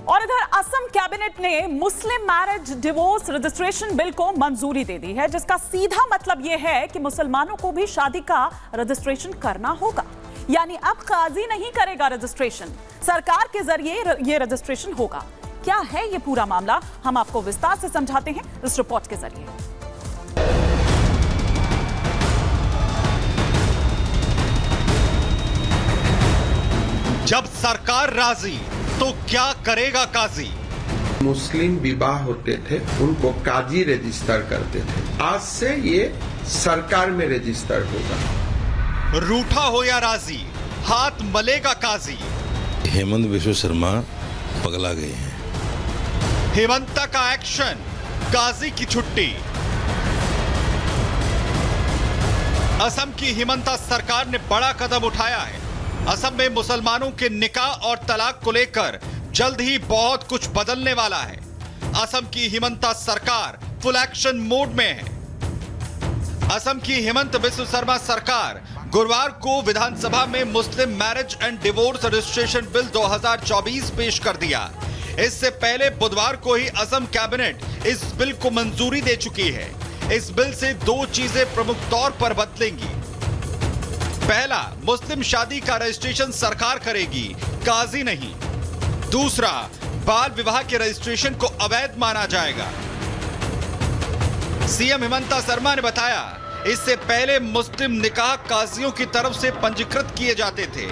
और इधर असम कैबिनेट ने मुस्लिम मैरिज डिवोर्स रजिस्ट्रेशन बिल को मंजूरी दे दी है, जिसका सीधा मतलब यह है कि मुसलमानों को भी शादी का रजिस्ट्रेशन करना होगा। यानी अब काजी नहीं करेगा रजिस्ट्रेशन, सरकार के जरिए यह रजिस्ट्रेशन होगा। क्या है यह पूरा मामला, हम आपको विस्तार से समझाते हैं इस रिपोर्ट के जरिए। जब सरकार राजी तो क्या करेगा काजी? मुस्लिम विवाह होते थे उनको काजी रजिस्टर करते थे, आज से ये सरकार में रजिस्टर होगा। रूठा हो या राजी, हाथ मलेगा काजी। हेमंत बिस्वा शर्मा पगला गए हैं। हेमंता का एक्शन, काजी की छुट्टी। असम की हेमंता सरकार ने बड़ा कदम उठाया है। असम में मुसलमानों के निकाह और तलाक को लेकर जल्द ही बहुत कुछ बदलने वाला है। असम की हेमंता सरकार फुल एक्शन मोड में है। असम की हेमंत बिस्वा शर्मा सरकार गुरुवार को विधानसभा में मुस्लिम marriage and divorce registration bill 2024 पेश कर दिया। इससे पहले बुधवार को ही असम कैबिनेट इस बिल को मंजूरी दे चुकी है। इस बिल से दो चीजें प्रमुख तौर पर बदलेंगी। पहला, मुस्लिम शादी का रजिस्ट्रेशन सरकार करेगी, काजी नहीं। दूसरा, बाल विवाह के रजिस्ट्रेशन को अवैध माना जाएगा। सीएम हेमंता शर्मा ने बताया, इससे पहले मुस्लिम निकाह काजियों की तरफ से पंजीकृत किए जाते थे,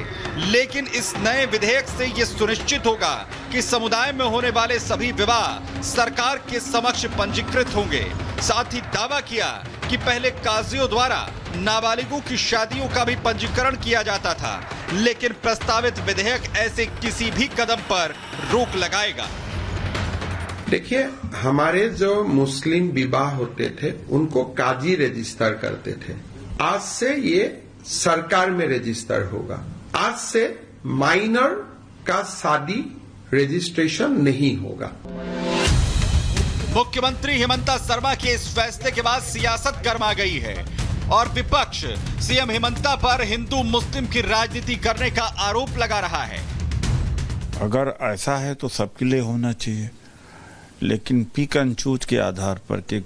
लेकिन इस नए विधेयक से यह सुनिश्चित होगा कि समुदाय में होने वाले सभी विवाह सरकार के समक्ष पंजीकृत होंगे। साथ ही दावा किया कि पहले काजियों द्वारा नाबालिगों की शादियों का भी पंजीकरण किया जाता था, लेकिन प्रस्तावित विधेयक ऐसे किसी भी कदम पर रोक लगाएगा। देखिए, हमारे जो मुस्लिम विवाह होते थे उनको काजी रजिस्टर करते थे, आज से ये सरकार में रजिस्टर होगा। आज से माइनर का शादी रजिस्ट्रेशन नहीं होगा। मुख्यमंत्री हेमंता शर्मा के इस फैसले के बाद सियासत गर्मा गई है और विपक्ष सीएम हेमंता पर हिंदू मुस्लिम की राजनीति करने का आरोप लगा रहा है। अगर ऐसा है तो सबके लिए होना चाहिए, लेकिन पिक एंड चूज के आधार पर के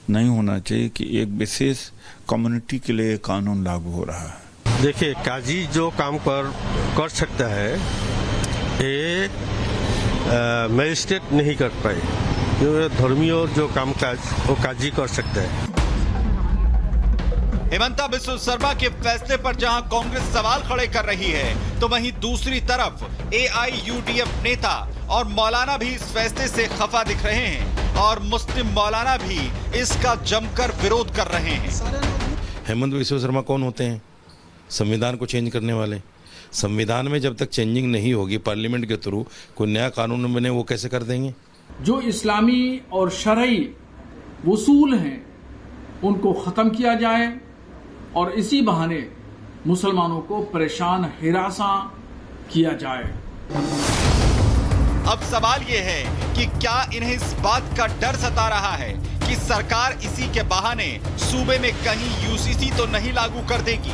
नहीं होना चाहिए कि एक विशेष कम्युनिटी के लिए कानून लागू हो रहा है। देखिए, काजी जो काम कर सकता है ये मजिस्ट्रेट नहीं कर पाए, क्योंकि धर्मीय जो काम काज वो काजी कर सकता है। हेमंता बिस्वा शर्मा के फैसले पर जहां कांग्रेस सवाल खड़े कर रही है, तो वहीं दूसरी तरफ एआईयूडीएफ नेता और मौलाना भी इस फैसले से खफा दिख रहे हैं और मुस्लिम मौलाना भी इसका जमकर विरोध कर रहे हैं। हेमंत बिस्वा शर्मा कौन होते हैं? संविधान को चेंज करने वाले। संविधान में जब तक चेंजिंग नहीं होगी पार्लियामेंट के थ्रू, कोई नया कानून बने वो कैसे कर देंगे? जो इस्लामी और शरई उसूल हैं उनको खत्म किया जाए और इसी बहाने मुसलमानों को परेशान हिरासा किया जाए। अब सवाल ये है कि क्या इन्हें इस बात का डर सता रहा है कि सरकार इसी के बहाने सूबे में कहीं यूसीसी तो नहीं लागू कर देगी?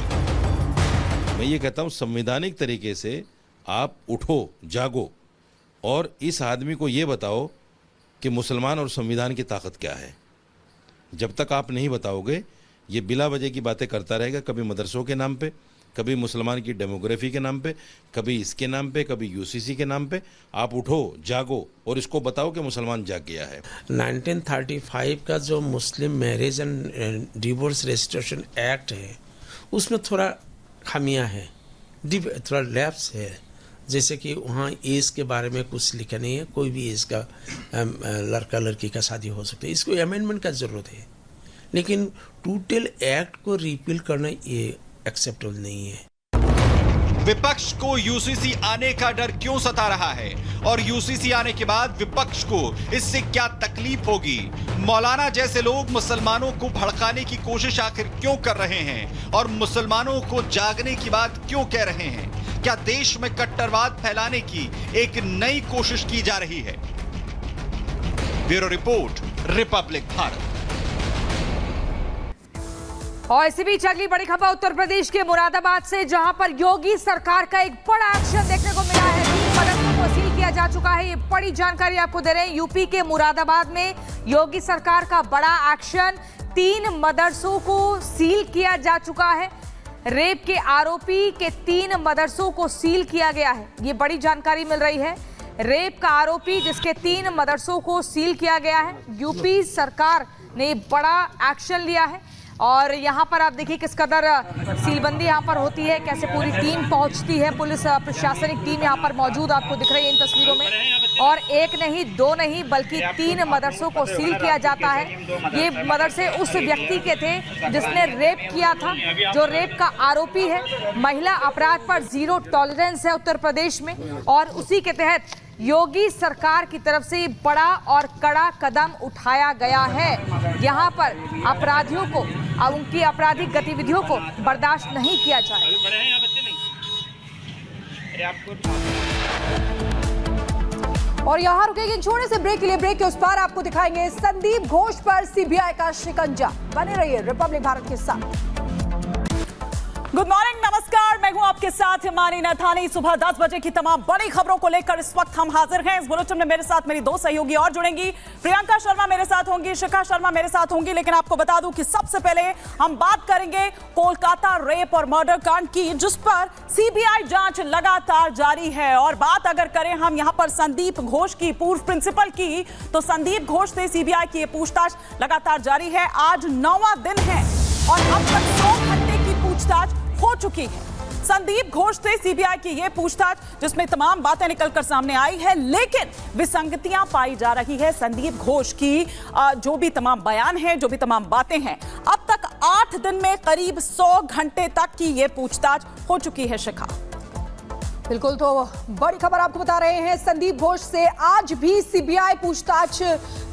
मैं ये कहता हूं, संवैधानिक तरीके से आप उठो, जागो और इस आदमी को ये बताओ कि मुसलमान और संविधान की ताकत क्या है। जब तक आप नहीं बताओगे ये बिला वजह की बातें करता रहेगा, कभी मदरसों के नाम पे, कभी मुसलमान की डेमोग्राफी के नाम पे, कभी इसके नाम पे, कभी यूसीसी के नाम पे। आप उठो, जागो और इसको बताओ कि मुसलमान जाग गया है। 1935 का जो मुस्लिम marriage and divorce registration act है उसमें थोड़ा खामियां है, थोड़ा लैप्स है। जैसे कि वहाँ एज के बारे में कुछ लिखा नहीं है, कोई भी एज का लड़का लड़की का शादी हो सकता है। इसको अमेंडमेंट का जरूरत है, लेकिन टोटल एक्ट को रिपील करना ये एक्सेप्टेबल नहीं है। विपक्ष को यूसीसी आने का डर क्यों सता रहा है और यूसीसी आने के बाद विपक्ष को इससे क्या तकलीफ होगी? मौलाना जैसे लोग मुसलमानों को भड़काने की कोशिश आखिर क्यों कर रहे हैं और मुसलमानों को जागने की बात क्यों कह रहे हैं? क्या देश में कट्टरवाद फैलाने की एक नई कोशिश की जा रही है? Bureau report, Republic Bharat. और इसी बीच अगली बड़ी खबर उत्तर प्रदेश के मुरादाबाद से, जहां पर योगी सरकार का एक बड़ा एक्शन देखने को मिला है। 3 मदद को वसूल किया जा चुका है। ये बड़ी जानकारी आपको दे रहे हैं। यूपी के मुरादाबाद में योगी सरकार का बड़ा एक्शन, 3 मदरसों को सील किया जा चुका है। रेप के आरोपी के 3 मदरसों को सील किया गया है, ये बड़ी जानकारी मिल रही है। रेप का आरोपी जिसके 3 मदरसों को सील किया गया है। यूपी सरकार ने बड़ा एक्शन लिया है और यहाँ पर आप देखिए किस कदर सीलबंदी यहाँ पर होती है, कैसे पूरी टीम पहुँचती है, पुलिस प्रशासनिक टीम यहाँ पर मौजूद आपको दिख रही है इन तस्वीरों में। और 1 नहीं 2 नहीं बल्कि 3 मदरसों को सील किया जाता है। ये मदरसे उस व्यक्ति के थे जिसने रेप किया था, जो रेप का आरोपी है। महिला अपराध पर 0 टॉलरेंस है उत्तर प्रदेश में और उसी के तहत योगी सरकार की तरफ से बड़ा और कड़ा कदम उठाया गया है। यहाँ पर अपराधियों को और उनकी आपराधिक गतिविधियों को बर्दाश्त नहीं किया जाए। और यहाँ रुकेंगे छोटे से ब्रेक के लिए। ब्रेक के उस पार आपको दिखाएंगे संदीप घोष पर सीबीआई का शिकंजा। बने रहिए रिपब्लिक भारत के साथ। गुड मॉर्निंग, नमस्कार, मैं हूं आपके साथ हिमानी नथानी। सुबह 10 बजे की तमाम बड़ी खबरों को लेकर इस वक्त हम हाजिर हैं। इस बुलेटिन में मेरे साथ मेरी 2 सहयोगी और जुड़ेंगी। प्रियंका शर्मा मेरे साथ होंगी, शिखा शर्मा मेरे साथ होंगी। लेकिन आपको बता दूं कि सबसे पहले हम बात करेंगे कोलकाता रेप और मर्डर कांड की, जिस पर सीबीआई जांच लगातार जारी है। और बात अगर करें हम यहां पर संदीप घोष की, पूर्व प्रिंसिपल की, तो संदीप घोष से सीबीआई की पूछताछ लगातार जारी है। आज 9वां दिन है और अब तक 100 घंटे की पूछताछ हो चुकी है। संदीप घोष से सीबीआई की यह पूछताछ जिसमें तमाम बातें निकलकर सामने आई है, लेकिन विसंगतियां पाई जा रही है संदीप घोष की। जो भी तमाम बयान हैं, जो भी तमाम बातें हैं, अब तक 8 दिन में करीब 100 घंटे तक की यह पूछताछ हो चुकी है। शिखा, बिल्कुल, तो बड़ी खबर आपको बता रहे हैं। संदीप घोष से आज भी सीबीआई पूछताछ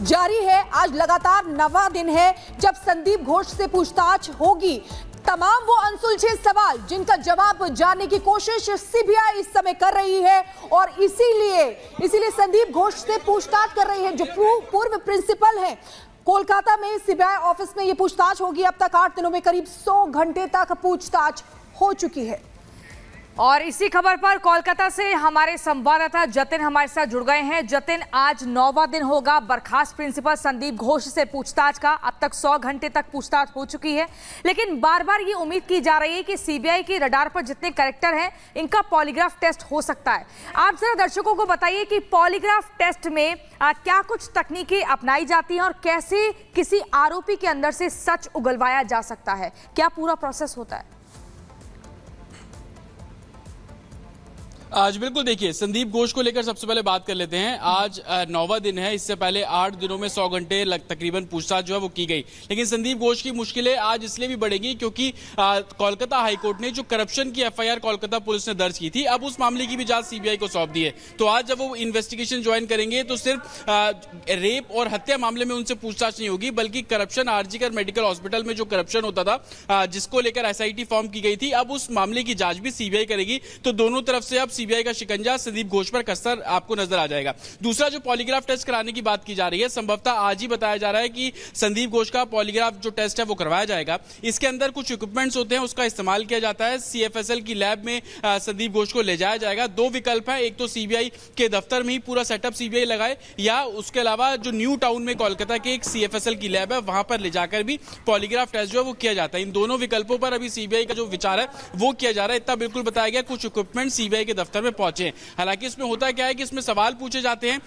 जारी है। आज लगातार 9वां दिन है जब संदीप घोष से पूछताछ होगी। तमाम वो अनसुलझे सवाल जिनका जवाब जानने की कोशिश सीबीआई इस समय कर रही है और इसीलिए संदीप घोष से पूछताछ कर रही है, जो पूर्व प्रिंसिपल है। कोलकाता में सीबीआई ऑफिस में ये पूछताछ होगी। अब तक 8 दिनों में करीब 100 घंटे तक पूछताछ हो चुकी है। और इसी खबर पर कोलकाता से हमारे संवाददाता जतिन हमारे साथ जुड़ गए हैं। जतिन, आज 9वां दिन होगा बर्खास्त प्रिंसिपल संदीप घोष से पूछताछ का। अब तक 100 घंटे तक पूछताछ हो चुकी है, लेकिन बार बार ये उम्मीद की जा रही है कि सीबीआई के रडार पर जितने कैरेक्टर हैं, इनका पॉलीग्राफ टेस्ट हो सकता है। आप जरा दर्शकों को बताइए कि पॉलीग्राफ टेस्ट में क्या कुछ तकनीकें अपनाई जाती हैं और कैसे किसी आरोपी के अंदर से सच उगलवाया जा सकता है, क्या पूरा प्रोसेस होता है? आज बिल्कुल, देखिए, संदीप घोष को लेकर सबसे पहले बात कर लेते हैं। आज 9वां दिन है। इससे पहले 8 दिनों में 100 घंटे तकरीबन पूछताछ जो है वो की गई। लेकिन संदीप घोष की मुश्किलें आज इसलिए भी बढ़ेगी क्योंकि कोलकाता हाईकोर्ट ने जो करप्शन की एफआईआर कोलकाता पुलिस ने दर्ज की थी, अब उस मामले की भी जांच सीबीआई को सौंप दी है। तो आज जब वो इन्वेस्टिगेशन ज्वाइन करेंगे तो सिर्फ रेप और हत्या मामले में उनसे पूछताछ नहीं होगी, बल्कि करप्शन, आरजीकर मेडिकल हॉस्पिटल में जो करप्शन होता था, जिसको लेकर एसआईटी फॉर्म की गई थी, अब उस मामले की जांच भी सीबीआई करेगी। तो दोनों तरफ से अब सीबीआई का शिकंजा संदीप घोष पर कसर आपको नजर आ जाएगा। दूसरा, जो पॉलीग्राफ टेस्ट कराने की बात की जा रही है, संभवतः आज ही बताया जा रहा है कि संदीप घोष का पॉलीग्राफ जो टेस्ट है वो करवाया जाएगा। इसके अंदर कुछ इक्विपमेंट्स होते हैं, उसका इस्तेमाल किया जाता है। सीएफएसएल की लैब में संदीप घोष को ले जाया जाएगा। 2 विकल्प है, एक तो सीबीआई के दफ्तर में ही पूरा सेटअप सीबीआई लगाए, या उसके अलावा जो न्यू टाउन में कोलकाता के एक सीएफएसएल की लैब है, वहां पर ले जाकर भी पॉलीग्राफ टेस्ट जो है वो किया जाता है। इन दोनों विकल्पों पर अभी सीबीआई का जो विचार है वो किया जा रहा है। इतना बिल्कुल बताया गया, कुछ इक्विपमेंट सीबीआई के दफ्तर में पहुंचे। हालांकि इसमें होता क्या है कि इसमें सवाल पूछे जाते हैं,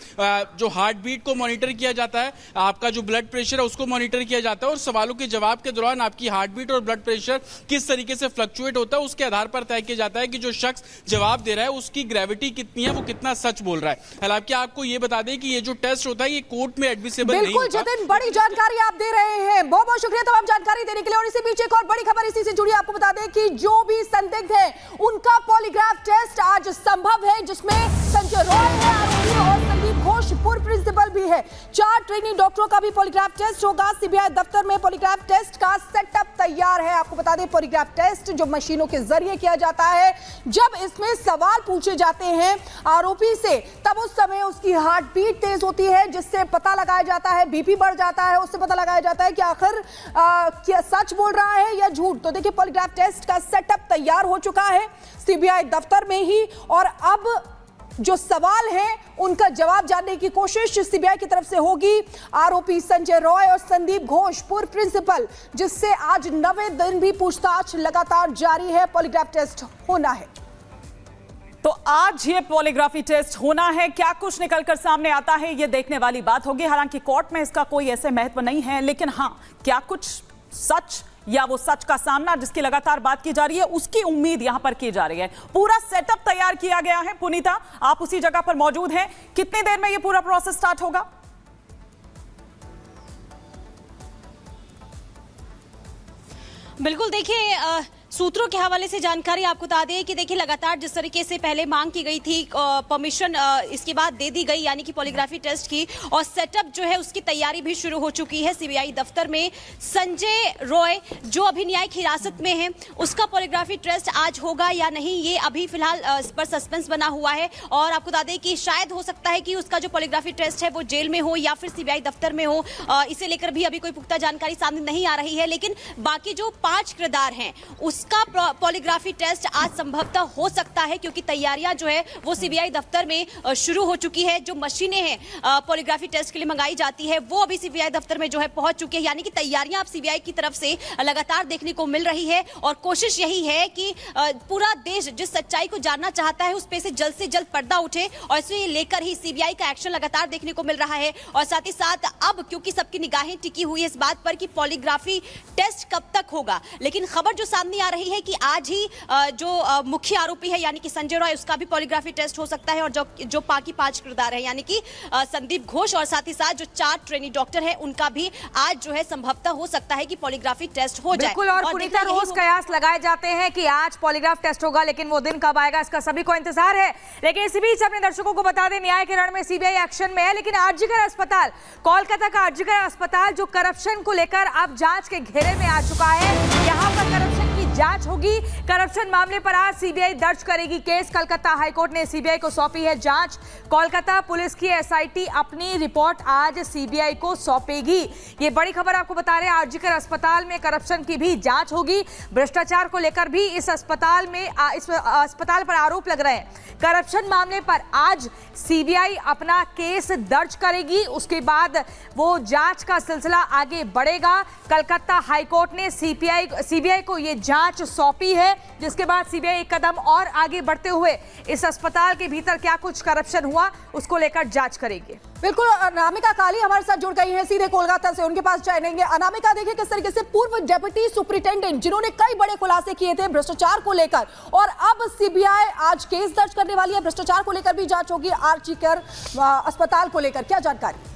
जो हार्ट बीट को मॉनिटर किया जाता है, आपका जो ब्लड प्रेशर है उसको मॉनिटर किया जाता है, और सवालों के जवाब के दौरान आपकी हार्ट बीट और ब्लड प्रेशर किस तरीके से फ्लक्चुएट होता है, उसके आधार पर तय किया जाता है कि जो शख्स जवाब दे रहा है उसकी ग्रेविटी कितनी है, वो कितना सच बोल रहा है। हालांकि आपको ये बता दें कि ये जो टेस्ट होता है ये कोर्ट में एडमिसिबल नहीं होता। बिल्कुल जतिन, बड़ी जानकारी आप दे रहे हैं, बहुत बहुत शुक्रिया तमाम जानकारी देने के लिए। और इसी बीच एक और बड़ी खबर इसी से जुड़ी, आपको बता दें कि जो भी संदिग्ध है उनका पॉलीग्राफ टेस्ट आज संभव है, जिसमें संजय रॉय है आरोपी और संदीप घोष पूर्व प्रिंसिपल भी है। 4 ट्रेनिंग डॉक्टरों का भी पॉलीग्राफ टेस्ट होगा। सीबीआई दफ्तर में पॉलीग्राफ टेस्ट का सेटअप तैयार है। आपको बता दें, पॉलीग्राफ टेस्ट जो मशीनों के जरिए किया जाता है, जब इसमें सवाल पूछे जाते हैं आरोपी से, तब उस समय उसकी हार्ट बीट तेज होती है, जिससे पता लगाया जाता है, बीपी बढ़ जाता है, उससे पता लगाया जाता है कि आखिर क्या सच बोल रहा है या झूठ। तो देखिए, पॉलीग्राफ टेस्ट का सेटअप तैयार हो चुका है सीबीआई दफ्तर में ही, और अब जो सवाल हैं उनका जवाब जानने की कोशिश सीबीआई की तरफ से होगी। आरोपी संजय रॉय और संदीप घोष पूर्व प्रिंसिपल, जिससे आज 9वें दिन भी पूछताछ लगातार जारी है, पॉलीग्राफ टेस्ट होना है। तो आज ये पॉलीग्राफी टेस्ट होना है, क्या कुछ निकलकर सामने आता है ये देखने वाली बात होगी। हालांकि कोर्ट में इसका कोई ऐसे महत्व नहीं है, लेकिन हां, क्या कुछ सच या वो सच का सामना जिसकी लगातार बात की जा रही है, उसकी उम्मीद यहां पर की जा रही है। पूरा सेटअप तैयार किया गया है। पुनीता, आप उसी जगह पर मौजूद हैं, कितनी देर में ये पूरा प्रोसेस स्टार्ट होगा? बिल्कुल, देखिए सूत्रों के हवाले से जानकारी आपको बता दें कि देखिए लगातार जिस तरीके से पहले मांग की गई थी परमिशन, इसके बाद दे दी गई यानी कि पॉलीग्राफी टेस्ट की, और सेटअप जो है उसकी तैयारी भी शुरू हो चुकी है सीबीआई दफ्तर में। संजय रॉय जो अभी न्यायिक हिरासत में है, उसका पॉलीग्राफी टेस्ट आज होगा या नहीं, ये अभी फिलहाल इस पर सस्पेंस बना हुआ है। और आपको बता दें कि शायद हो सकता है कि उसका जो पॉलीग्राफी टेस्ट है वो जेल में हो या फिर सीबीआई दफ्तर में हो, इसे लेकर भी अभी कोई पुख्ता जानकारी सामने नहीं आ रही है। लेकिन बाकी जो 5 किरदार हैं उसका पॉलीग्राफी टेस्ट आज संभवतः हो सकता है, क्योंकि तैयारियां जो है वो सीबीआई दफ्तर में शुरू हो चुकी है। जो मशीनें हैं पॉलीग्राफी टेस्ट के लिए मंगाई जाती है वो अभी सीबीआई दफ्तर में जो है पहुंच चुकी है, यानी कि तैयारियां अब सीबीआई की तरफ से लगातार देखने को मिल रही है। और कोशिश यही है कि पूरा देश जिस सच्चाई को जानना चाहता है उस पे से जल्द पर्दा उठे, और इसे लेकर ही सीबीआई का एक्शन लगातार देखने को मिल रहा है। और साथ ही साथ अब क्योंकि सबकी निगाहें टिकी हुई है इस बात पर कि पॉलीग्राफी टेस्ट कब तक होगा, लेकिन खबर जो सामने आ रही है कि आज ही जो मुख्य आरोपी है यानी कि संजय रॉय, उसका भी पॉलीग्राफी टेस्ट हो सकता है। और जो बाकी 5 किरदार है यानी कि संदीप घोष और साथ ही साथ जो 4 ट्रेनी डॉक्टर है, उनका भी आज जो है संभवतः हो सकता है कि पॉलीग्राफी टेस्ट हो जाए। बिल्कुल, और पुनीता रोज कयास लगाए जाते हैं कि आज पॉलीग्राफ टेस्ट होगा, लेकिन वो दिन कब आएगा इसका सभी को इंतजार है। लेकिन इसी बीच अपने दर्शकों को बता दें, न्याय के रण में सीबीआई एक्शन में है, लेकिन आरजीकर अस्पताल, कोलकाता का आरजीकर अस्पताल जो करप्शन को लेकर अब जांच के घेरे में आ चुका है, यहां पर करप्शन की जांच होगी। करप्शन मामले पर आज सीबीआई दर्ज करेगी केस। कलकत्ता हाईकोर्ट ने सीबीआई को सौंपी है जांच। कोलकाता पुलिस की एसआईटी अपनी रिपोर्ट आज सीबीआई को सौंपेगी। ये बड़ी खबर आपको बता रहे हैं, आरजीकर अस्पताल में करप्शन की भी जांच होगी। भ्रष्टाचार को लेकर भी इस अस्पताल पर आरोप लग रहे हैं। करप्शन मामले पर आज सीबीआई अपना केस दर्ज करेगी, उसके बाद वो जांच का सिलसिला आगे बढ़ेगा। कलकत्ता हाईकोर्ट ने सीबीआई को ये जांच सौंपी है, जिसके बाद सीबीआई एक कदम और आगे बढ़ते हुए इस अस्पताल के भीतर क्या कुछ करप्शन हुआ उसको लेकर जांच करेगी। बिल्कुल, अनामिका काली हमारे साथ जुड़ गई हैं सीधे कोलकाता से, उनके पास जाएंगे। अनामिका, देखिए किस तरीके से पूर्व डेप्यूटी सुपरिटेंडेंट जिन्होंने कई बड़े खुलासे किए थे भ्रष्टाचार को लेकर, और अब सीबीआई आज केस दर्ज करने वाली है, भ्रष्टाचार को लेकर भी जांच होगी आरजीकर अस्पताल को लेकर, क्या जानकारी?